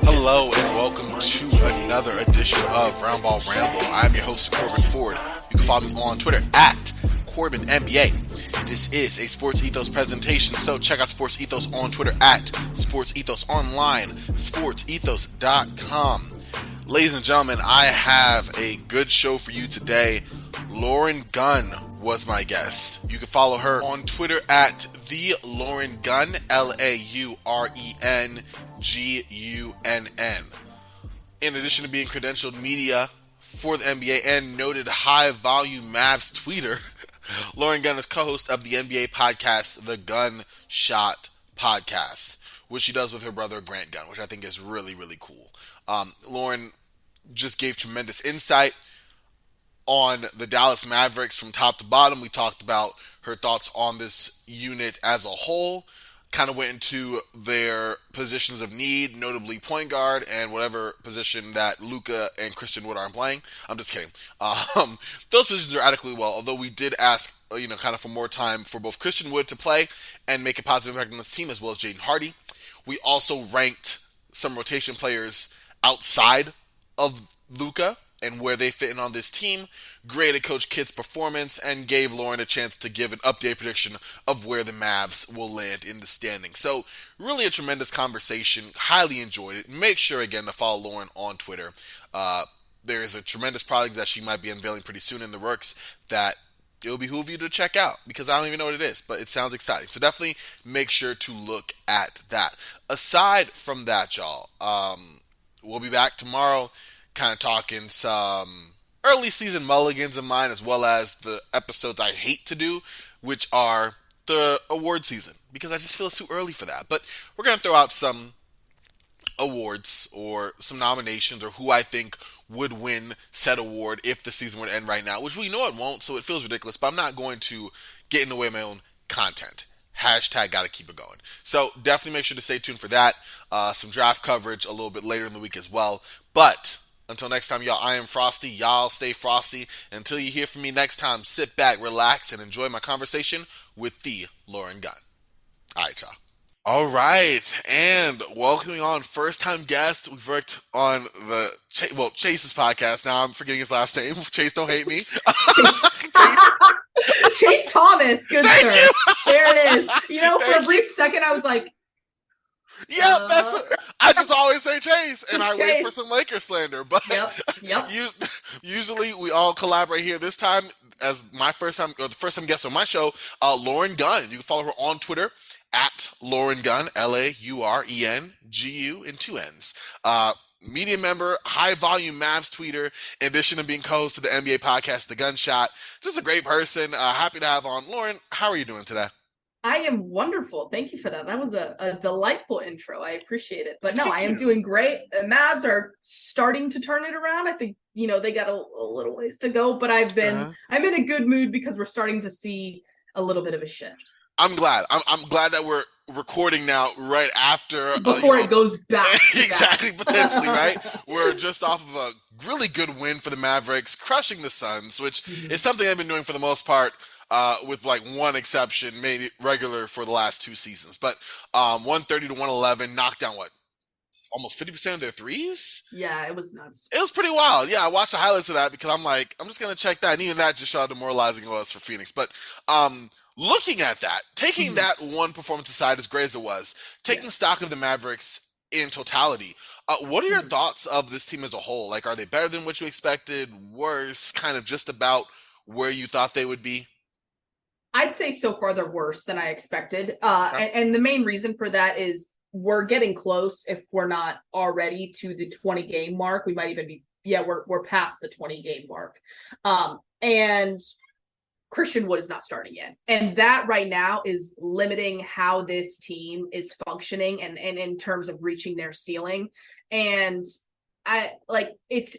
Hello and welcome to another edition of Roundball Ramble. I'm your host, Corbin Ford. You can follow me on Twitter at CorbinNBA. This is a Sports Ethos presentation, so check out Sports Ethos on Twitter at Sports Ethos Online, sportsethos.com. Ladies and gentlemen, I have a good show for you today. Lauren Gunn was my guest. You can follow her on Twitter at the Lauren Gunn, LaurenGunn. In addition to being credentialed media for the NBA and noted high-volume Mavs tweeter, Lauren Gunn is co-host of the NBA podcast, the Gun Shot Podcast, which she does with her brother Grant Gunn, which I think is really, really cool. Lauren just gave tremendous insight on the Dallas Mavericks from top to bottom. We talked about her thoughts on this unit as a whole, kind of went into their positions of need, notably point guard and whatever position that Luka and Christian Wood aren't playing. I'm just kidding. Those positions are adequately well, although we did ask, kind of for more time for both Christian Wood to play and make a positive impact on this team, as well as Jaden Hardy. We also ranked some rotation players outside of Luka and where they fit in on this team, graded Coach Kidd's performance, and gave Lauren a chance to give an update prediction of where the Mavs will land in the standings. So, really a tremendous conversation. Highly enjoyed it. Make sure, again, to follow Lauren on Twitter. There is a tremendous project that she might be unveiling pretty soon in the works that it'll behoove you to check out, because I don't even know what it is, but it sounds exciting. So definitely make sure to look at that. Aside from that, y'all, we'll be back tomorrow kind of talking some early season mulligans of mine, as well as the episodes I hate to do, which are the award season, because I just feel it's too early for that. But we're going to throw out some awards or some nominations, or who I think would win said award if the season were to end right now, which we know it won't, so it feels ridiculous, but I'm not going to get in the way of my own content. Hashtag gotta keep it going. So definitely make sure to stay tuned for that. Some draft coverage a little bit later in the week as well. But until next time, y'all, I am Frosty. Y'all stay frosty. Until you hear from me next time, sit back, relax, and enjoy my conversation with the Lauren Gunn. All right, y'all. All right, and welcoming on first-time guest. We've worked on the Chase's podcast. Now I'm forgetting his last name. Chase, don't hate me. Chase Thomas, good Thank sir. You. There it is. For a brief second, I was like, "Yep, I just always say Chase, and I wait Chase. for some Lakers slander." But Yep. Usually we all collaborate here. This time, as the first time guest on my show, Lauren Gunn. You can follow her on Twitter at Lauren Gunn, LaurenGu in 2 N's. Media member, high volume Mavs tweeter, in addition to being co-host of the NBA podcast, The Gun Shot. Just a great person. Happy to have on. Lauren, how are you doing today? I am wonderful. Thank you for that. That was a delightful intro. I appreciate it. But no, I am doing great. The Mavs are starting to turn it around. I think, they got a little ways to go, but I'm in a good mood because we're starting to see a little bit of a shift. I'm glad. I'm glad that we're recording now right after. Before it goes back. Exactly, potentially, right? We're just off of a really good win for the Mavericks, crushing the Suns, which is something I've been doing for the most part, with like one exception, maybe regular for the last 2 seasons. But 130 to 111, knocked down almost 50% of their threes? Yeah, it was nuts. It was pretty wild. Yeah, I watched the highlights of that because I'm like, I'm just going to check that. And even that just showed how demoralizing it was for Phoenix. But looking at that, taking that one performance aside, as great as it was, taking stock of the Mavericks in totality, what are your thoughts of this team as a whole? Like, are they better than what you expected? Worse? Kind of just about where you thought they would be? I'd say so far they're worse than I expected. And the main reason for that is we're getting close, if we're not already, to the 20-game mark. We might even be, we're past the 20-game mark. And Christian Wood is not starting yet. And that right now is limiting how this team is functioning and in terms of reaching their ceiling. And it's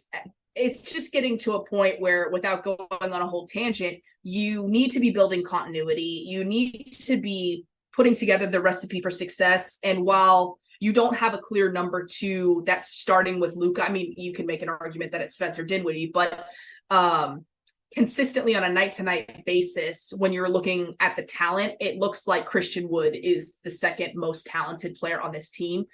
it's just getting to a point where, without going on a whole tangent, you need to be building continuity. You need to be putting together the recipe for success. And while you don't have a clear number two that's starting with Luka, I mean, you can make an argument that it's Spencer Dinwiddie, but consistently on a night-to-night basis, when you're looking at the talent, it looks like Christian Wood is the second most talented player on this team.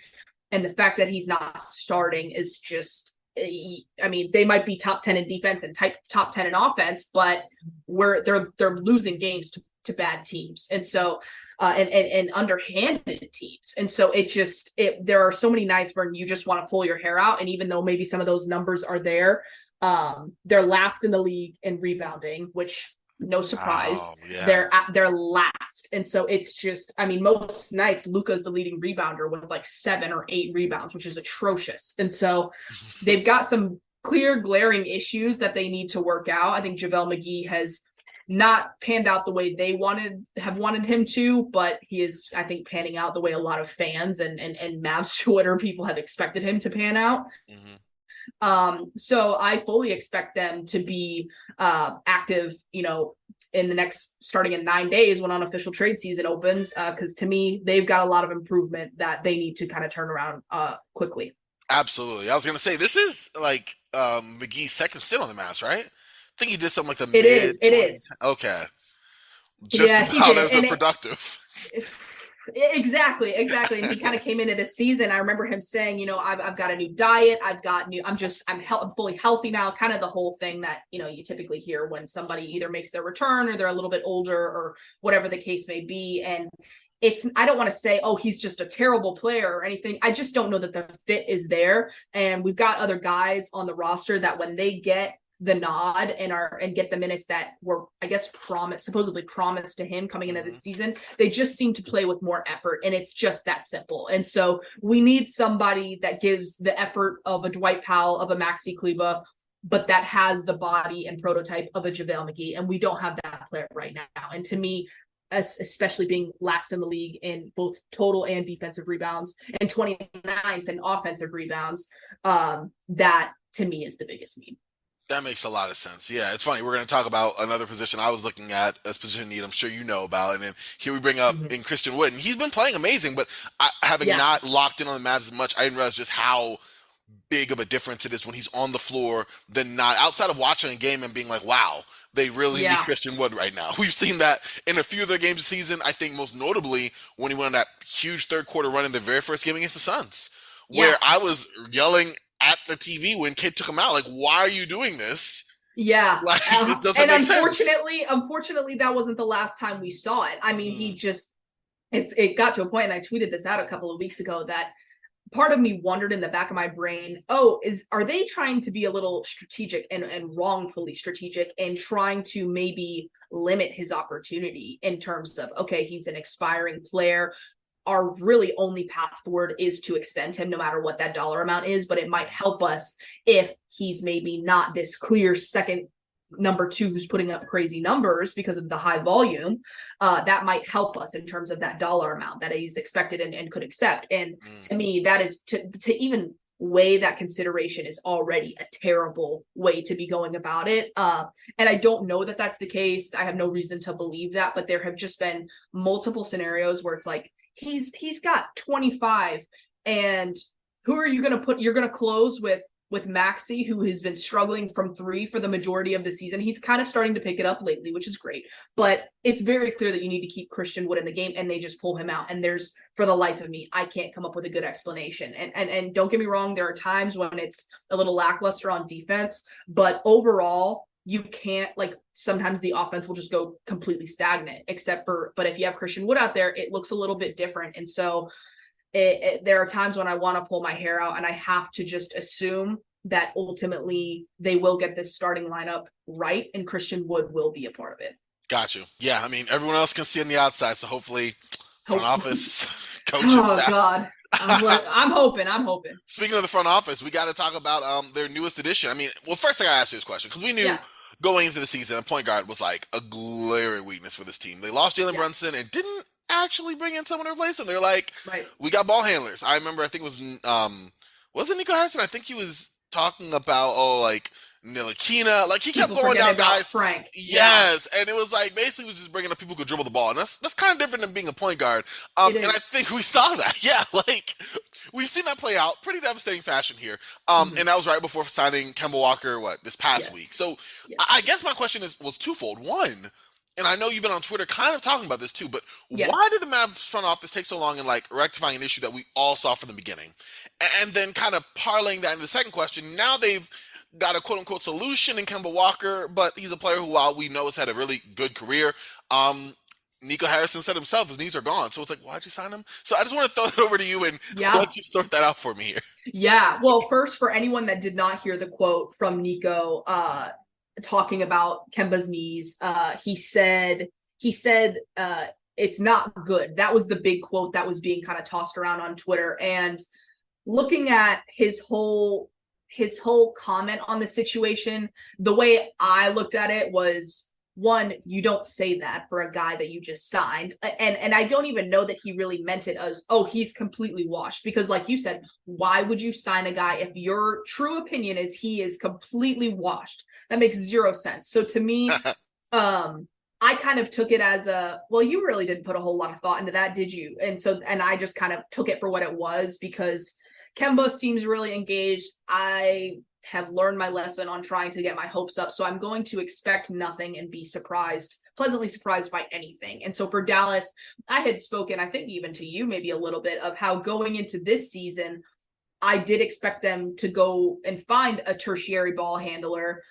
And the fact that he's not starting is just, I mean, they might be top 10 in defense and top 10 in offense, but they're losing games to bad teams. And so, and underhanded teams. And so there are so many nights where you just want to pull your hair out. And even though maybe some of those numbers are there, they're last in the league in rebounding, which, no surprise, they're last. And so it's just, I mean, most nights Luka's the leading rebounder with like 7 or 8 rebounds, which is atrocious. And so they've got some clear glaring issues that they need to work out. I think JaVale McGee has not panned out the way they have wanted him to, but he is, I think, panning out the way a lot of fans and Mavs Twitter people have expected him to pan out. So I fully expect them to be active, in the starting in 9 days when unofficial trade season opens, because to me, they've got a lot of improvement that they need to kind of turn around quickly. Absolutely. I was going to say, this is like McGee's second stint on the Mavs, right? I think he did something like It is. Okay. Just about as productive. Exactly. And he kind of came into this season. I remember him saying, I've got a new diet. I'm fully healthy now. Kind of the whole thing that, you typically hear when somebody either makes their return or they're a little bit older or whatever the case may be. And I don't want to say, oh, he's just a terrible player or anything. I just don't know that the fit is there. And we've got other guys on the roster that when they get the nod and get the minutes that were, I guess, supposedly promised to him coming into this season, they just seem to play with more effort, and it's just that simple. And so we need somebody that gives the effort of a Dwight Powell, of a Maxi Kleber, but that has the body and prototype of a JaVale McGee, and we don't have that player right now. And to me, especially being last in the league in both total and defensive rebounds and 29th in offensive rebounds, that to me is the biggest need. That makes a lot of sense. Yeah, it's funny. We're going to talk about another position I was looking at, a position need I'm sure you know about. And then here we bring up in Christian Wood. And he's been playing amazing, but having not locked in on the Mavs as much, I didn't realize just how big of a difference it is when he's on the floor than not, outside of watching a game and being like, wow, they really need Christian Wood right now. We've seen that in a few of their games this season. I think most notably when he went on that huge third quarter run in the very first game against the Suns, where I was yelling at the TV when Kid took him out, like, why are you doing this? Yeah. Like, it doesn't and make sense. Unfortunately, that wasn't the last time we saw it. I mean, it got to a point, and I tweeted this out a couple of weeks ago, that part of me wondered in the back of my brain, are they trying to be a little strategic and wrongfully strategic and trying to maybe limit his opportunity in terms of, okay, he's an expiring player. Our really only path forward is to extend him no matter what that dollar amount is, but it might help us if he's maybe not this clear second number two who's putting up crazy numbers because of the high volume. That might help us in terms of that dollar amount that he's expected and could accept. And to me, that is to even weigh that consideration is already a terrible way to be going about it. And I don't know that that's the case. I have no reason to believe that, but there have just been multiple scenarios where it's like, he's got 25, and who are you going to put? You're going to close with Maxi, who has been struggling from 3 for the majority of the season. He's kind of starting to pick it up lately, which is great, but it's very clear that you need to keep Christian Wood in the game, and they just pull him out. And there's, for the life of me, I can't come up with a good explanation. And don't get me wrong, there are times when it's a little lackluster on defense, but overall, you can't, like, sometimes the offense will just go completely stagnant, but if you have Christian Wood out there, it looks a little bit different. And so there are times when I want to pull my hair out, and I have to just assume that ultimately they will get this starting lineup right, and Christian Wood will be a part of it. Got you. Yeah, I mean, everyone else can see on the outside, so hopefully front office, coaching staff. God. I'm hoping. Speaking of the front office, we got to talk about their newest addition. I mean, well, first I got to ask you this question, because we knew going into the season, a point guard was like a glaring weakness for this team. They lost Jalen Brunson and didn't actually bring in someone to replace him. They're like, we got ball handlers. I remember, I think it was, wasn't Nico Harrison? I think he was talking about, Ntilikina. Like, he kept People going forget down about guys. Frank. Yes, and it was like basically was just bringing up people who could dribble the ball, and that's kind of different than being a point guard. It And I is. think we saw that. Yeah, like we've seen that play out pretty devastating fashion here. Mhm. And that was right before signing Kemba Walker. This past week? Yes. So I Yes. guess my question was twofold. One, and I know you've been on Twitter kind of talking about this too, but Yeah. why did the Mavs front office take so long in like rectifying an issue that we all saw from the beginning? And then kind of parlaying that into the second question. Now they've got a quote unquote solution in Kemba Walker, but he's a player who, while we know has had a really good career, Nico Harrison said himself his knees are gone. So it's like, why'd you sign him? So I just want to throw that over to you and Yeah. let you sort that out for me here. Yeah. Well, first, for anyone that did not hear the quote from Nico, talking about Kemba's knees, he said, it's not good. That was the big quote that was being kind of tossed around on Twitter. And looking at his whole comment on the situation, the way I looked at it was, one, you don't say that for a guy that you just signed. And I don't even know that he really meant it as, oh, he's completely washed. Because like you said, why would you sign a guy if your true opinion is he is completely washed? That makes zero sense. So to me, I kind of took it as well, you really didn't put a whole lot of thought into that, did you? And I just kind of took it for what it was, because Kemba seems really engaged. I have learned my lesson on trying to get my hopes up. So I'm going to expect nothing and be pleasantly surprised by anything. And so for Dallas, I had spoken, I think even to you, maybe a little bit, of how going into this season, I did expect them to go and find a tertiary ball handler,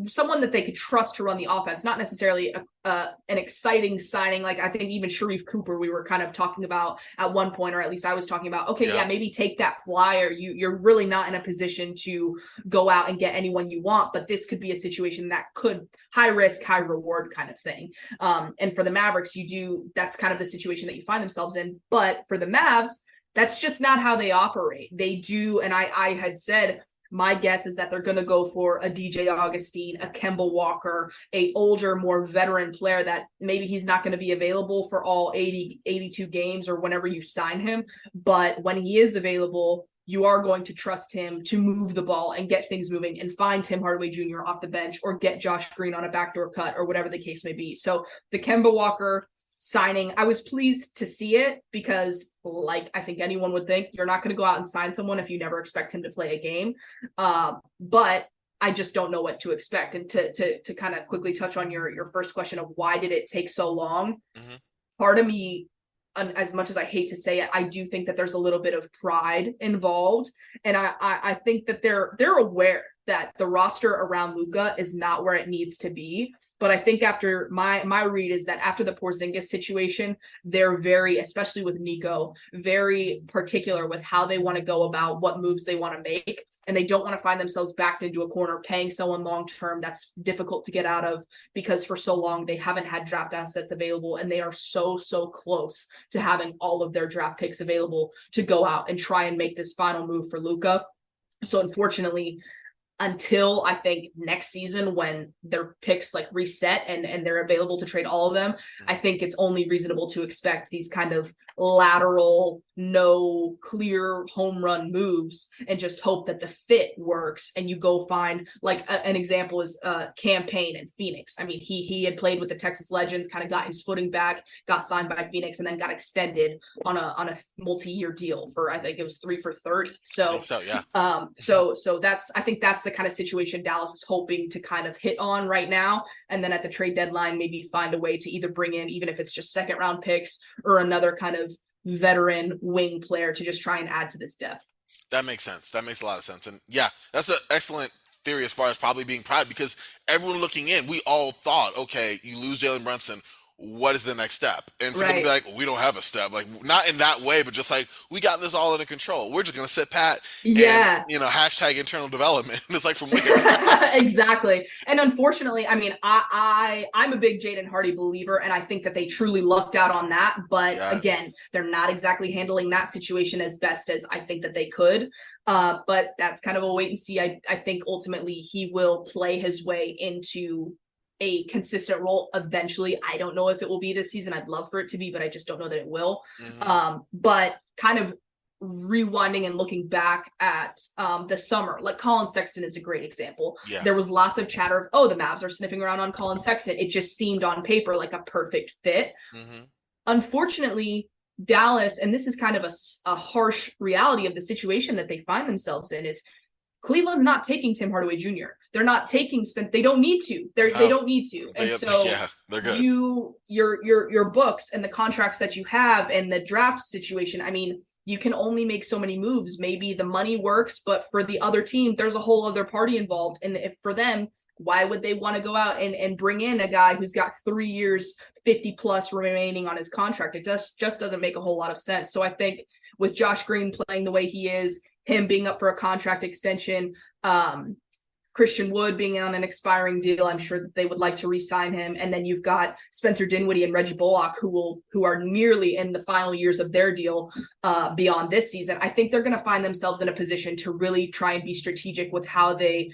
someone that they could trust to run the offense, not necessarily an exciting signing. Like I think even Sharif Cooper, we were kind of talking about at one point, or at least I was talking about, okay, yeah, maybe take that flyer. You're really not in a position to go out and get anyone you want, but this could be a situation that could high risk, high reward kind of thing. And for the Mavericks, that's kind of the situation that you find themselves in. But for the Mavs, that's just not how they operate. They do, and I had said, my guess is that they're going to go for a DJ Augustine, a Kemba Walker, a older, more veteran player that maybe he's not going to be available for all 82 games or whenever you sign him. But when he is available, you are going to trust him to move the ball and get things moving and find Tim Hardaway Jr. off the bench or get Josh Green on a backdoor cut or whatever the case may be. So the Kemba Walker signing, I was pleased to see it, because like I think anyone would think, you're not going to go out and sign someone if you never expect him to play a game. But I just don't know what to expect. And to kind of quickly touch on your first question of why did it take so long? Mm-hmm. Part of me, as much as I hate to say it, I do think that there's a little bit of pride involved. And I think that they're aware that the roster around Luka is not where it needs to be. But I think after my read is that after the Porzingis situation, they're very, especially with Nico, very particular with how they want to go about what moves they want to make. And they don't want to find themselves backed into a corner paying someone long-term that's difficult to get out of, because for so long they haven't had draft assets available, and they are so close to having all of their draft picks available to go out and try and make this final move for Luka. So unfortunately, until I think next season when their picks like reset and they're available to trade all of them, I think it's only reasonable to expect these kind of lateral, no clear home run moves, and just hope that the fit works. And you go find, like an example is Campaign in Phoenix. I mean, he had played with the Texas Legends, kind of got his footing back, got signed by Phoenix, and then got extended on a multi-year deal for, I think it was 3 for $30. So yeah. So I think that's the kind of situation Dallas is hoping to kind of hit on right now. And then at the trade deadline, maybe find a way to either bring in, even if it's just second round picks or another kind of veteran wing player to just try and add to this depth. That makes sense. That makes a lot of sense. And yeah, that's an excellent theory as far as probably being proud, because everyone looking in, we all thought, okay, you lose Jalen Brunson, what is the next step? And for them to be like, we don't have a step, like not in that way, but just like, we got this all under control. We're just going to sit pat and, hashtag internal development. It's like from where? Exactly. And unfortunately, I mean, I'm a big Jaden Hardy believer, and I think that they truly lucked out on that. But again, they're not exactly handling that situation as best as I think that they could. But that's kind of a wait and see. I think ultimately he will play his way into a consistent role eventually. I don't know if it will be this season. I'd love for it to be, but I just don't know that it will. Mm-hmm. But kind of rewinding and looking back at the summer, like Colin Sexton is a great example. Yeah. There was lots of chatter of, oh, the Mavs are sniffing around on Colin Sexton. It just seemed on paper like a perfect fit. Mm-hmm. Unfortunately, Dallas, and this is kind of a harsh reality of the situation that they find themselves in, is Cleveland's not taking Tim Hardaway Jr. They're not taking They don't need to. They don't need to. And so they're good. Your books and the contracts that you have and the draft situation, I mean, you can only make so many moves. Maybe the money works, but for the other team, there's a whole other party involved. And if for them, why would they want to go out and bring in a guy who's got 3 years, 50 plus remaining on his contract? It just doesn't make a whole lot of sense. So I think with Josh Green playing the way he is, him being up for a contract extension, Christian Wood being on an expiring deal, I'm sure that they would like to re-sign him. And then you've got Spencer Dinwiddie and Reggie Bullock, who are nearly in the final years of their deal beyond this season. I think they're going to find themselves in a position to really try and be strategic with how they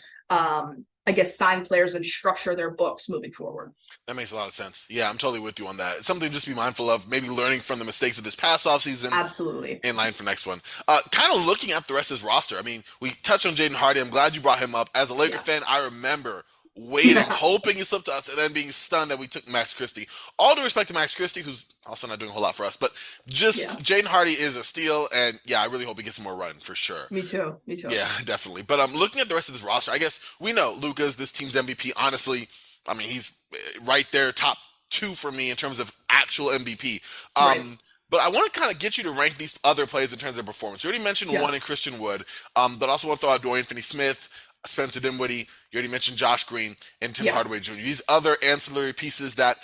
sign players and structure their books moving forward. That makes a lot of sense. Yeah, I'm totally with you on that. It's something to just be mindful of, maybe learning from the mistakes of this past offseason. Absolutely. In line for next one. Kind of looking at the rest of his roster. I mean, we touched on Jaden Hardy. I'm glad you brought him up. As a Laker fan, I remember waiting, hoping he slipped to us, and then being stunned that we took Max Christie. All due respect to Max Christie, who's also not doing a whole lot for us, but Jaden Hardy is a steal, and I really hope he gets more run for sure. Me too. Yeah, definitely. But I'm looking at the rest of this roster. I guess we know Luka's this team's MVP. Honestly, I mean, he's right there, top 2 for me in terms of actual MVP. Right. But I want to kind of get you to rank these other players in terms of their performance. You already mentioned one in Christian Wood, but I also want to throw out Dorian Finney-Smith, Spencer Dinwiddie. You already mentioned Josh Green and Tim Hardaway Jr. These other ancillary pieces that,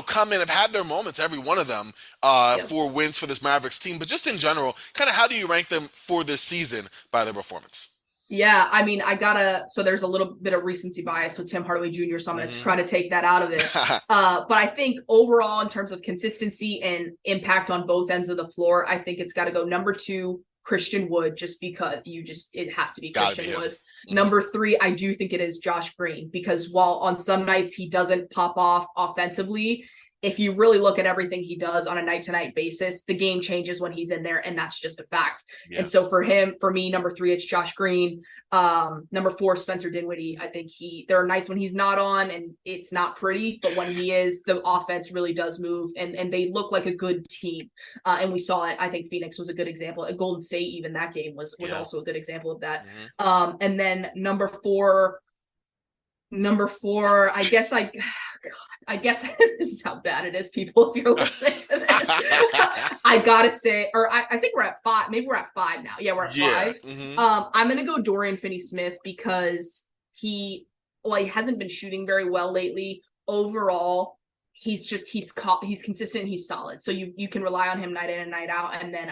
come in, have had their moments, every one of them, for wins for this Mavericks team. But just in general, kind of how do you rank them for this season by their performance? Yeah, I mean, so there's a little bit of recency bias with Tim Hardaway Jr., so I'm going to try to take that out of it. But I think overall, in terms of consistency and impact on both ends of the floor, I think it's got to go number 2, Christian Wood, just because it has to be Christian Wood. Number 3, I do think it is Josh Green, because while on some nights he doesn't pop off offensively, if you really look at everything he does on a night-to-night basis, the game changes when he's in there, and that's just a fact. Yeah. And so for me, number 3, it's Josh Green. Number 4, Spencer Dinwiddie. I think there are nights when he's not on and it's not pretty, but when he is, the offense really does move, and they look like a good team. And we saw it. I think Phoenix was a good example. At Golden State, even that game was also a good example of that. Mm-hmm. And then number four, I guess this is how bad it is, people, if you're listening to this. I gotta say, or I think we're at 5. Maybe we're at 5 now. Yeah, we're at 5. Mm-hmm. I'm gonna go Dorian Finney-Smith because he hasn't been shooting very well lately. Overall, he's consistent, he's solid. So you can rely on him night in and night out. And then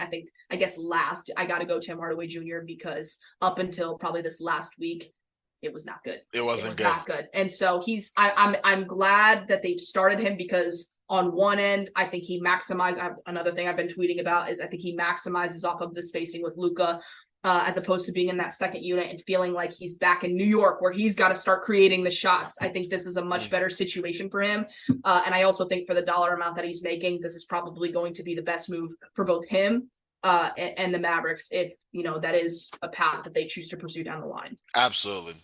I guess last, I gotta go Tim Hardaway Jr. because up until probably this last week, it was not good. It was not good. And so I'm glad that they've started him, because on one end, I think he maximized. Another thing I've been tweeting about is I think he maximizes off of the spacing with Luka, as opposed to being in that second unit and feeling like he's back in New York where he's got to start creating the shots. I think this is a much better situation for him. And I also think for the dollar amount that he's making, this is probably going to be the best move for both him and the Mavericks, if that is a path that they choose to pursue down the line. Absolutely.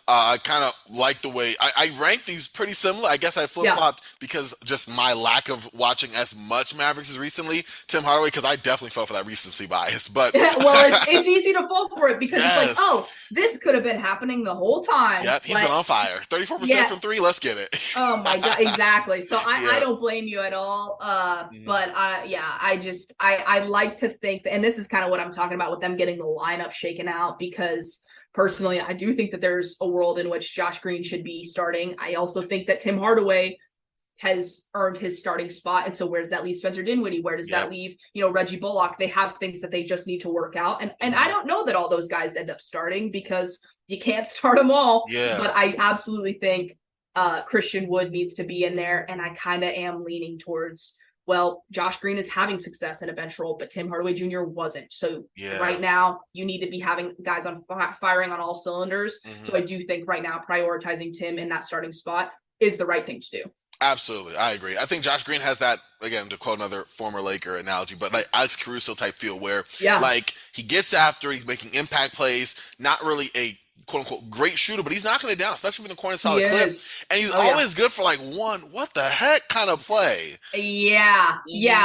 I kind of like the way I rank these pretty similar. I guess I flip-flopped because just my lack of watching as much Mavericks as recently. Tim Hardaway, because I definitely fell for that recency bias. But well, it's easy to fall for it because it's like, oh, this could have been happening the whole time. Yep, he's been on fire. 34% from 3. Let's get it. Oh my God, exactly. So I don't blame you at all. But I like to think that, and this is kind of what I'm talking about with them getting the lineup shaken out, because personally, I do think that there's a world in which Josh Green should be starting. I also think that Tim Hardaway has earned his starting spot. And so where does that leave Spencer Dinwiddie? Where does that leave, Reggie Bullock? They have things that they just need to work out. And I don't know that all those guys end up starting, because you can't start them all. Yeah. But I absolutely think Christian Wood needs to be in there. And I kind of am leaning towards, well, Josh Green is having success in a bench role, but Tim Hardaway Jr. wasn't. So right now, you need to be having guys firing on all cylinders. Mm-hmm. So I do think right now, prioritizing Tim in that starting spot is the right thing to do. Absolutely, I agree. I think Josh Green has that, again, to quote another former Laker analogy, but like Alex Caruso type feel where Yeah. like he gets after, he's making impact plays, not really a quote unquote great shooter, but he's knocking it down, especially from the corner He solid clip. is. And he's Oh, yeah. always good for like one, what the heck kind of play. Yeah.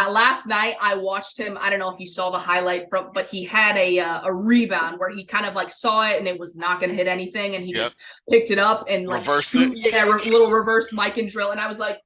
Last night I watched him. I don't know if you saw the highlight from, but he had a rebound where he kind of like saw it and it was not going to hit anything, and he Yep. just picked it up and like Reversed it. little reverse Mike and drill, and I was like,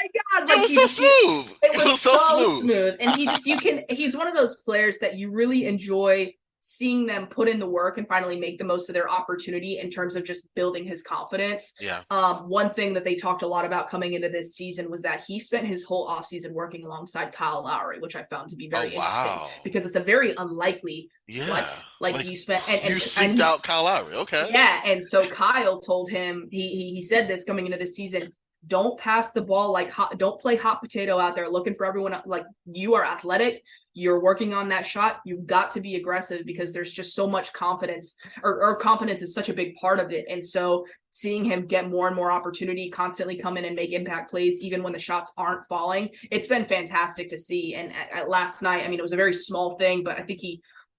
my God, like It was so smooth. It was so smooth. And he's one of those players that you really enjoy seeing them put in the work and finally make the most of their opportunity in terms of just building his confidence. Yeah. One thing that they talked a lot about coming into this season was that he spent his whole offseason working alongside Kyle Lowry, which I found to be very interesting because it's a very unlikely flex. Like you spent and you seeked out Kyle Lowry. Okay. Yeah. And so Kyle told him, he said this coming into this season, don't pass the ball don't play hot potato out there looking for everyone. Like, you are athletic, you're working on that shot, you've got to be aggressive because there's just so much confidence, or confidence is such a big part of it. And so seeing him get more and more opportunity, constantly come in and make impact plays even when the shots aren't falling, it's been fantastic to see. And at last night, I mean, it was a very small thing, but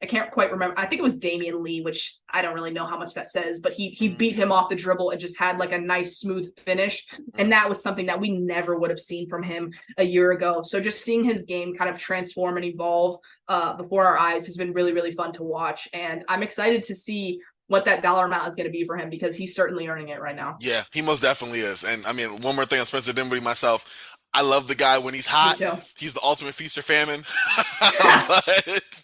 I can't quite remember. I think it was Damian Lee, which I don't really know how much that says, but he beat him off the dribble and just had like a nice smooth finish. And that was something that we never would have seen from him a year ago. So just seeing his game kind of transform and evolve before our eyes has been really, really fun to watch. And I'm excited to see what that dollar amount is going to be for him because he's certainly earning it right now. Yeah, he most definitely is. And I mean, one more thing on Spencer Dinwiddie myself. I love the guy when he's hot. He's the ultimate feast or famine. But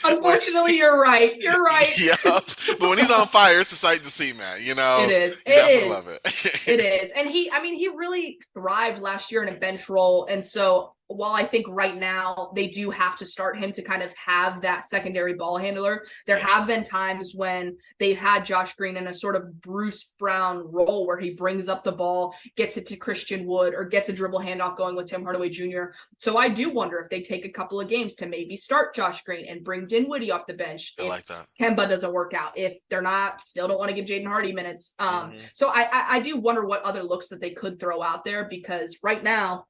unfortunately, you're right. You're right. Yep. But when he's on fire, it's a sight to see, man. You know, it is. You definitely love it. It is. And he really thrived last year in a bench role. And so while I think right now they do have to start him to kind of have that secondary ball handler, there have been times when they've had Josh Green in a sort of Bruce Brown role where he brings up the ball, gets it to Christian Wood, or gets a dribble handoff going with Tim Hardaway Jr. So I do wonder if they take a couple of games to maybe start Josh Green and bring Dinwiddie off the bench. I like that. Kemba doesn't work out. If they're still don't want to give Jaden Hardy minutes. So I do wonder what other looks that they could throw out there, because right now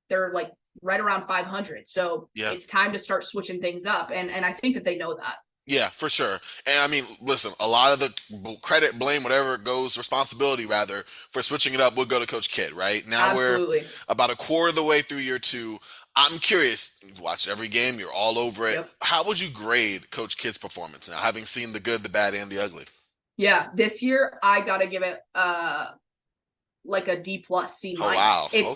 they're like right around 500. So it's time to start switching things up. And I think that they know that. Yeah, for sure. And I mean, listen, a lot of the credit, blame, whatever it goes, responsibility rather, for switching it up would go to Coach Kidd, right? Now we're about a quarter of the way through year 2. I'm curious, you've watched every game, you're all over it. Yep. How would you grade Coach Kidd's performance now, having seen the good, the bad, and the ugly? Yeah, this year I gotta give it like a D+, C-. Oh, wow. It's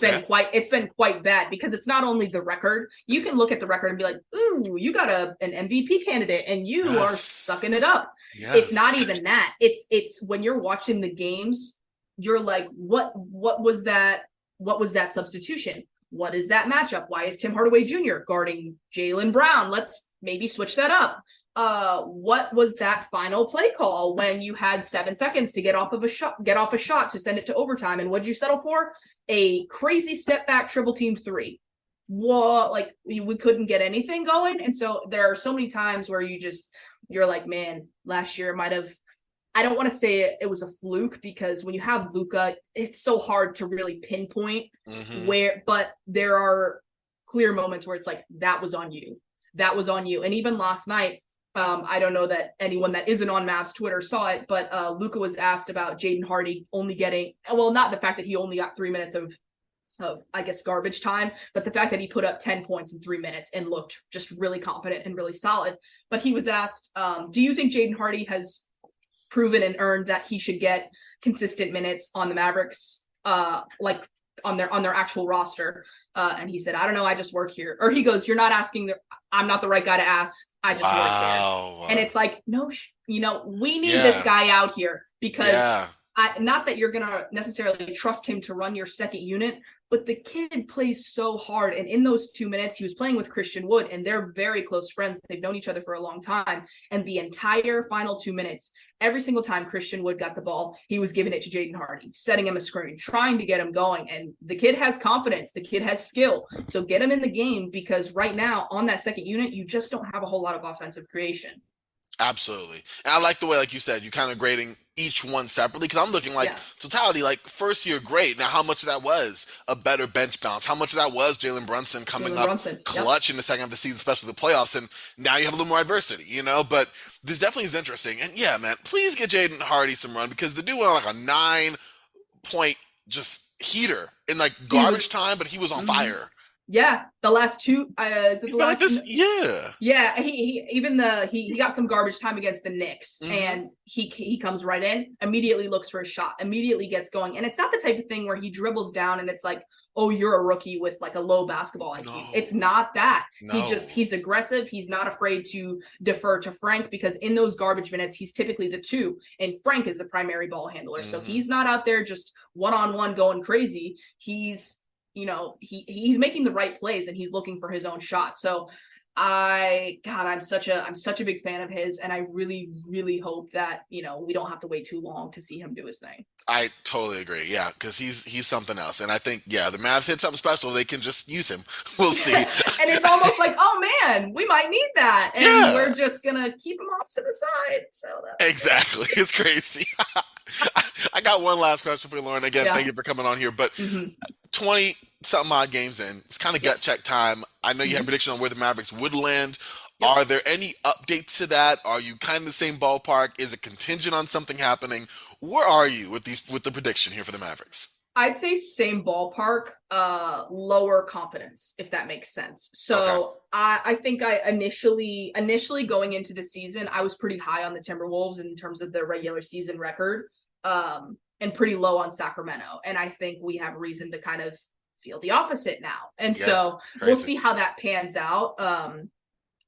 been quite bad, because it's not only the record. You can look at the record and be like, ooh, you got an MVP candidate and you are sucking it up. Yes. It's not even that. It's when you're watching the games, you're like, what was that? What was that substitution? What is that matchup? Why is Tim Hardaway Jr. guarding Jaylen Brown? Let's maybe switch that up. What was that final play call when you had 7 seconds to get off a shot to send it to overtime? And what'd you settle for? A crazy step back triple team 3. What? Like, we couldn't get anything going. And so there are so many times where you're like, man, last year might have, I don't want to say it was a fluke, because when you have Luka, it's so hard to really pinpoint where, but there are clear moments where it's like, that was on you. That was on you. And even last night, I don't know that anyone that isn't on Mavs Twitter saw it, but Luka was asked about Jaden Hardy only getting, well, not the fact that he only got 3 minutes of I guess garbage time, but the fact that he put up 10 points in 3 minutes and looked just really confident and really solid. But he was asked, do you think Jaden Hardy has proven and earned that he should get consistent minutes on the Mavericks, like on their actual roster? And he said, I don't know, I just work here. Or he goes, you're not asking, I'm not the right guy to ask. I just work there. And it's like, no, we need this guy out here, because not that you're going to necessarily trust him to run your second unit, but the kid plays so hard. And in those 2 minutes, he was playing with Christian Wood, and they're very close friends. They've known each other for a long time. And the entire final 2 minutes, every single time Christian Wood got the ball, he was giving it to Jaden Hardy, setting him a screen, trying to get him going. And the kid has confidence. The kid has skill. So get him in the game, because right now on that second unit, you just don't have a whole lot of offensive creation. Absolutely. And I like the way, like you said, you kind of grading each one separately because I'm looking like Yeah, totality, like first year, great. Now, how much of that was a better bench bounce? How much of that was Jalen Brunson coming Jalen up Brunson. Yep. clutch in the second half of the season, especially the playoffs? And now you have a little more adversity. But this definitely is interesting. And yeah, man, please get Jaden Hardy some run because the dude went on like a 9 point just heater in like He garbage was. time, but he was on Mhm. fire. Yeah, the last two. Is it He's the been like last? this, yeah. Yeah, he even he got some garbage time against the Knicks, Hmm. and he comes right in, immediately looks for a shot, immediately gets going, and it's not the type of thing where he dribbles down and it's like, oh, you're a rookie with like a low basketball IQ. It's No, not that. no. He's aggressive. He's not afraid to defer to Frank because in those garbage minutes, he's typically the two, and Frank is the primary ball handler. So Hmm. he's not out there just one-on-one going crazy. He's making the right plays and he's looking for his own shot. So I'm such a big fan of his, and I really, really hope that, we don't have to wait too long to see him do his thing. I totally agree. Yeah, because he's something else, and I think yeah, the Mavs hit something special. They can just use him. We'll see. And it's almost like, oh man, we might need that, and Yeah, we're just gonna keep him off to the side. So that's great. exactly. It's crazy. I got one last question for you, Lauren. Again, Yeah. thank you for coming on here. But Mm-hmm. 20 something odd games in, it's kind of Yep. gut check time. I know you had a Mm-hmm. prediction on where the Mavericks would land. Yep. Are there any updates to that? Are you kind of in the same ballpark? Is it contingent on something happening? Where are you with the prediction here for the Mavericks? I'd say same ballpark, lower confidence, if that makes sense. Okay. So I think I initially going into the season, I was pretty high on the Timberwolves in terms of their regular season record, and pretty low on Sacramento. And I think we have reason to kind of feel the opposite now. And Yeah. so we'll Crazy. see how that pans out.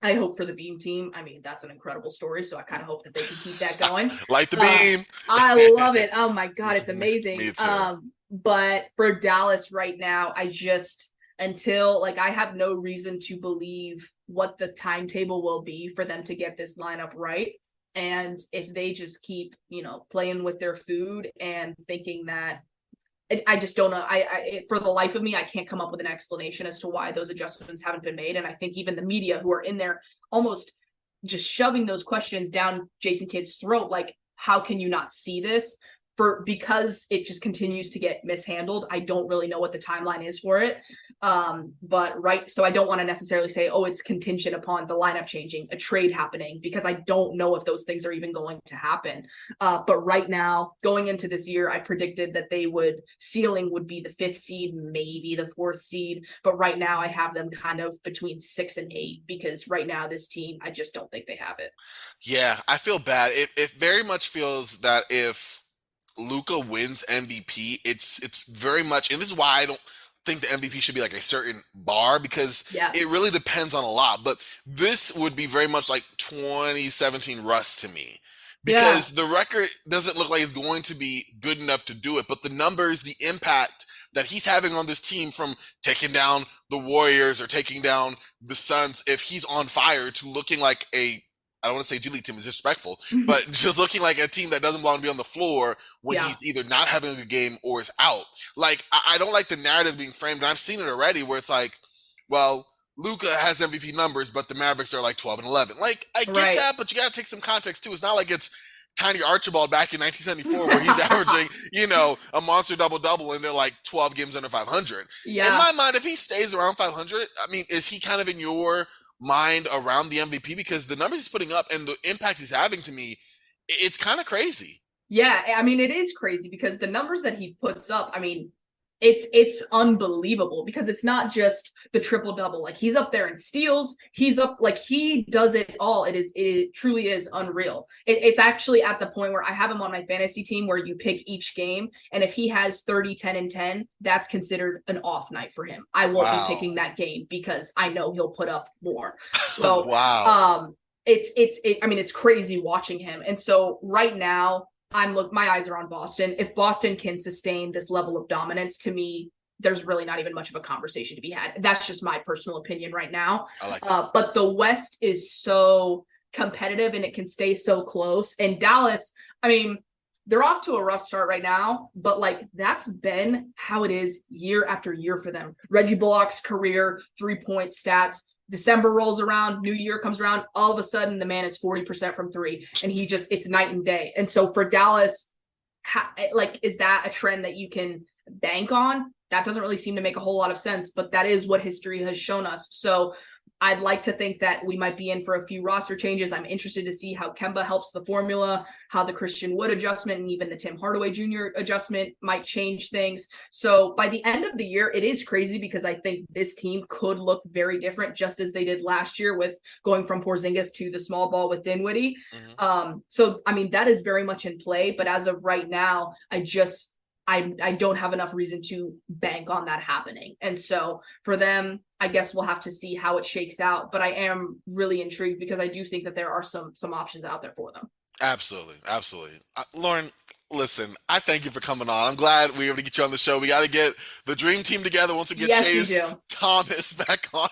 I hope for the Beam team. I mean, that's an incredible story. So I kind of hope that they can keep that going. Light the Uh, beam. I love it. Oh my God, it's Me amazing. too. But for Dallas right now, I just until like I have no reason to believe what the timetable will be for them to get this lineup right. And if they just keep, playing with their food and thinking that I just don't know. For the life of me, I can't come up with an explanation as to why those adjustments haven't been made. And I think even the media who are in there almost just shoving those questions down Jason Kidd's throat, like, how can you not see this? Because it just continues to get mishandled. I don't really know what the timeline is for it. But right, so I don't want to necessarily say, oh, it's contingent upon the lineup changing, a trade happening, because I don't know if those things are even going to happen. But right now, going into this year, I predicted that ceiling would be the fifth seed, maybe the fourth seed. But right now, I have them kind of between 6 and 8 because right now, this team, I just don't think they have it. Yeah, I feel bad. It very much feels that if Luka wins MVP, it's very much, and this is why I don't think the MVP should be like a certain bar because it Yes. really depends on a lot. But this would be very much like 2017 Russ to me Yeah. because the record doesn't look like it's going to be good enough to do it. But the numbers, the impact that he's having on this team from taking down the Warriors or taking down the Suns, if he's on fire, to looking like I don't want to say G League team is disrespectful, but just looking like a team that doesn't belong to be on the floor when Yeah. he's either not having a good game or is out. Like, I don't like the narrative being framed, and I've seen it already where it's like, well, Luka has MVP numbers, but the Mavericks are like 12 and 11. Like, I get Right. that, but you got to take some context too. It's not like it's Tiny Archibald back in 1974 where he's averaging, a monster double-double and they're like 12 games under 500. In Yeah. my mind, if he stays around 500, I mean, is he kind of in your mind around the MVP? Because the numbers he's putting up and the impact he's having to me, it's kind of crazy. Yeah, I mean it is crazy because the numbers that he puts up, I mean, it's unbelievable because it's not just the triple double. Like he's up there in steals, he's up like he does it all. It truly is unreal. It's actually at the point where I have him on my fantasy team where you pick each game, and if he has 30, 10, and 10, that's considered an off night for him. I won't be Wow. picking that game because I know he'll put up more. So Wow. I mean, it's crazy watching him. And so right now, my eyes are on Boston. If Boston can sustain this level of dominance, to me, there's really not even much of a conversation to be had. That's just my personal opinion right now. I like that. But the West is so competitive and it can stay so close. And Dallas, I mean, they're off to a rough start right now, but like that's been how it is year after year for them. Reggie Bullock's career 3-point stats December rolls around, New Year comes around, all of a sudden the man is 40% from three, and it's night and day. And so for Dallas, is that a trend that you can bank on? That doesn't really seem to make a whole lot of sense, but that is what history has shown us. So I'd like to think that we might be in for a few roster changes. I'm interested to see how Kemba helps the formula, how the Christian Wood adjustment and even the Tim Hardaway Jr. adjustment might change things. So by the end of the year, it is crazy because I think this team could look very different, just as they did last year with going from Porzingis to the small ball with Dinwiddie. So, I mean, that is very much in play. But as of right now, I don't have enough reason to bank on that happening. And so for them, I guess we'll have to see how it shakes out. But I am really intrigued because I do think that there are some options out there for them. Absolutely. Lauren, listen, I thank you for coming on. I'm glad we were able to get you on the show. We got to get the dream team together once we get Chase Thomas back on.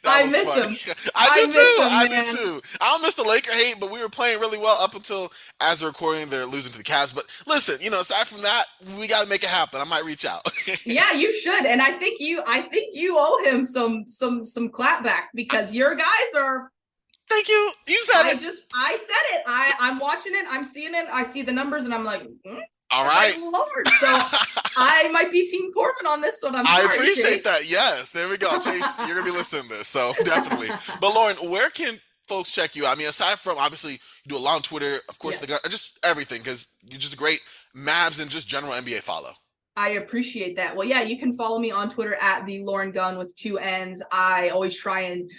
I miss him. I do too. I don't miss the Laker hate, but we were playing really well up until, as they're recording, they're losing to the Cavs. But listen, aside from that, we got to make it happen. I might reach out. Yeah, you should, and I think you owe him some clap back because your guys are. Thank you. You said it. I said it. I'm watching it. I'm seeing it. I see the numbers, and I'm like, all right, Lord. So I might be Team Corbin on this one. I appreciate that. Yes, there we go, Chase. You're gonna be listening to this, so definitely. But Lauren, where can folks check you? I mean, aside from obviously you do a lot on Twitter, of course, just everything because you're just a great Mavs and just general NBA follow. I appreciate that. Well, yeah, you can follow me on Twitter at the Lauren Gunn with 2 N's. I always try and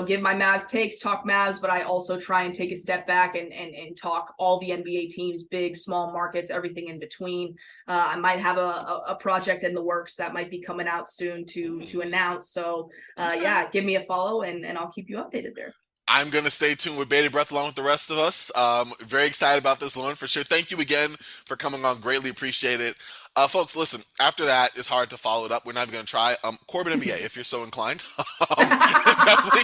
give my Mavs takes, talk Mavs, but I also try and take a step back and talk all the NBA teams, big, small markets, everything in between. I might have a project in the works that might be coming out soon to announce. So yeah, give me a follow and I'll keep you updated there. I'm going to stay tuned with bated breath along with the rest of us. Very excited about this, Lauren, for sure. Thank you again for coming on. Greatly appreciate it. Folks, listen, after that, it's hard to follow it up. We're not even going to try. Corbin NBA, if you're so inclined. Definitely,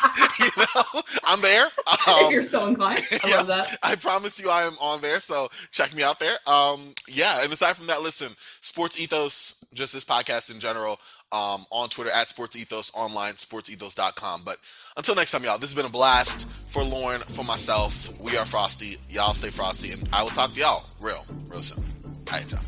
I'm there. If you're so inclined. I love that. I promise you I am on there, so check me out there. And aside from that, listen, Sports Ethos, just this podcast in general, on Twitter, at Sports Ethos, online, sportsethos.com. But until next time, y'all, this has been a blast. For Lauren, for myself, we are Frosty. Y'all stay frosty, and I will talk to y'all real soon. All right, y'all.